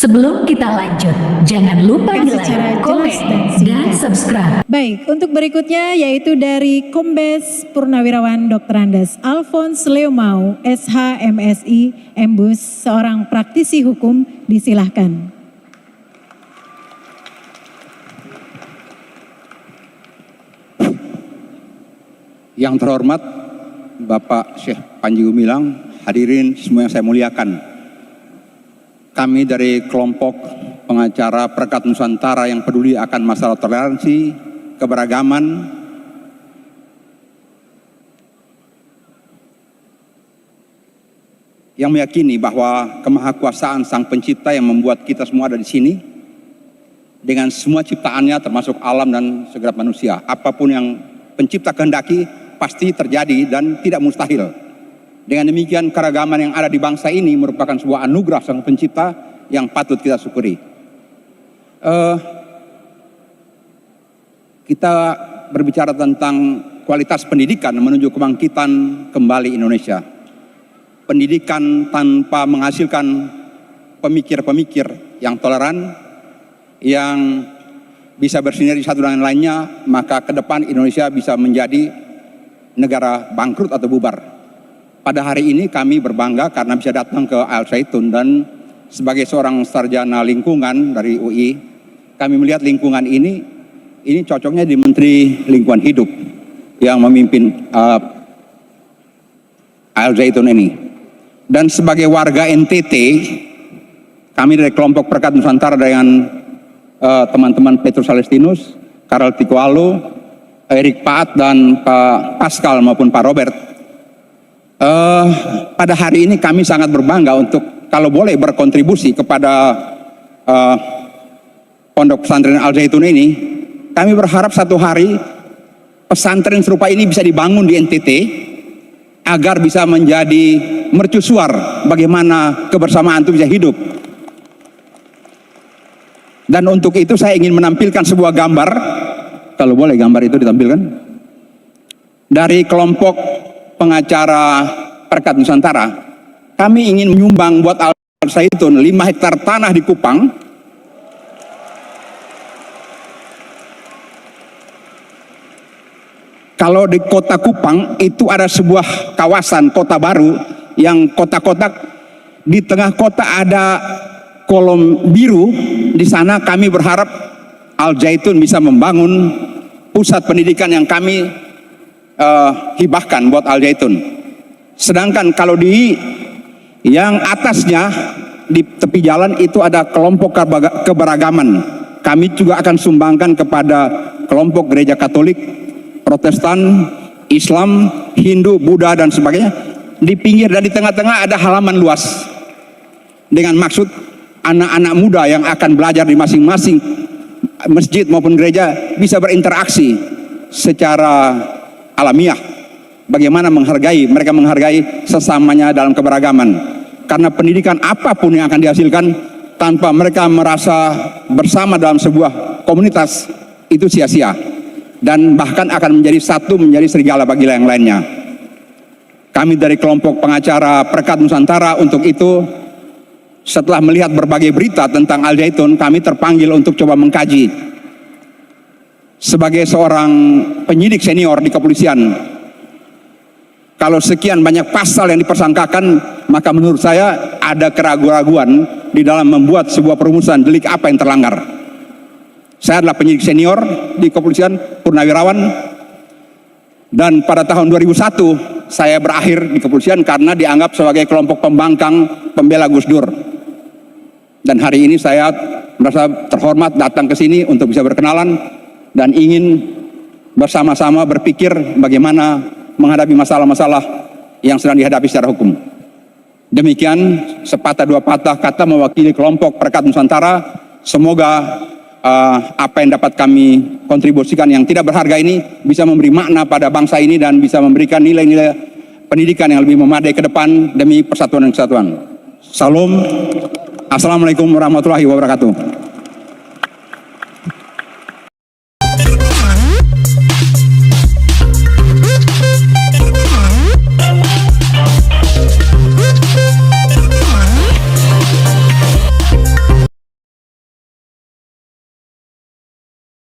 Sebelum kita lanjut, jangan lupa like, komen, dan subscribe. Baik, untuk berikutnya yaitu dari Kombes Purnawirawan Dr. Andes Alphonse Leomau, SH MSI Embus, seorang praktisi hukum, disilahkan. Yang terhormat Bapak Syekh Panji Gumilang, hadirin semua yang saya muliakan. Kami dari kelompok pengacara Perekat Nusantara yang peduli akan masalah toleransi, keberagaman, yang meyakini bahwa kemahakuasaan Sang Pencipta yang membuat kita semua ada di sini dengan semua ciptaannya termasuk alam dan segenap manusia. Apapun yang Pencipta kehendaki pasti terjadi dan tidak mustahil. Dengan demikian keragaman yang ada di bangsa ini merupakan sebuah anugerah Sang Pencipta yang patut kita syukuri. Kita berbicara tentang kualitas pendidikan menuju kebangkitan kembali Indonesia. Pendidikan tanpa menghasilkan pemikir-pemikir yang toleran, yang bisa bersinergi satu dengan lainnya, maka ke depan Indonesia bisa menjadi negara bangkrut atau bubar. Pada hari ini kami berbangga karena bisa datang ke Al Zaitun, dan sebagai seorang sarjana lingkungan dari UI, kami melihat lingkungan ini cocoknya di Menteri Lingkungan Hidup yang memimpin Al Zaitun ini. Dan sebagai warga NTT, kami dari kelompok Perekat Nusantara dengan teman-teman Petrus Alestinus, Karel Tikualo, Erik Paat, dan Pak Pascal maupun Pak Robert. Pada hari ini kami sangat berbangga untuk kalau boleh berkontribusi kepada Pondok Pesantren Al Zaitun ini. Kami berharap satu hari pesantren serupa ini bisa dibangun di NTT agar bisa menjadi mercusuar bagaimana kebersamaan itu bisa hidup. Dan untuk itu saya ingin menampilkan sebuah gambar, kalau boleh gambar itu ditampilkan, dari kelompok pengacara Perekat Nusantara. Kami ingin menyumbang buat Al Zaitun 5 hektar tanah di Kupang. Kalau di kota Kupang itu ada sebuah kawasan kota baru yang kotak-kotak, di tengah kota ada kolom biru. Di sana kami berharap Al Zaitun bisa membangun pusat pendidikan yang kami hibahkan buat Al Zaitun. Sedangkan kalau di yang atasnya di tepi jalan itu ada kelompok keberagaman. Kami juga akan sumbangkan kepada kelompok gereja Katolik, Protestan, Islam, Hindu, Buddha dan sebagainya. Di pinggir dan di tengah-tengah ada halaman luas dengan maksud anak-anak muda yang akan belajar di masing-masing masjid maupun gereja bisa berinteraksi secara alamiah, bagaimana mereka menghargai sesamanya dalam keberagaman. Karena pendidikan apapun yang akan dihasilkan tanpa mereka merasa bersama dalam sebuah komunitas itu sia-sia, dan bahkan akan menjadi serigala bagi yang lainnya. Kami dari kelompok pengacara Perekat Nusantara untuk itu, setelah melihat berbagai berita tentang Al Zaitun, kami terpanggil untuk coba mengkaji. Sebagai seorang penyidik senior di kepolisian, kalau sekian banyak pasal yang dipersangkakan, maka menurut saya ada keraguan-raguan di dalam membuat sebuah perumusan delik apa yang terlanggar. Saya adalah penyidik senior di kepolisian, purnawirawan, dan pada tahun 2001 saya berakhir di kepolisian karena dianggap sebagai kelompok pembangkang pembela Gus Dur. Dan hari ini saya merasa terhormat datang ke sini untuk bisa berkenalan dan ingin bersama-sama berpikir bagaimana menghadapi masalah-masalah yang sedang dihadapi secara hukum. Demikian sepatah dua patah kata mewakili kelompok Perekat Nusantara. Semoga apa yang dapat kami kontribusikan yang tidak berharga ini bisa memberi makna pada bangsa ini dan bisa memberikan nilai-nilai pendidikan yang lebih memadai ke depan demi persatuan dan kesatuan. Salam. Assalamualaikum warahmatullahi wabarakatuh.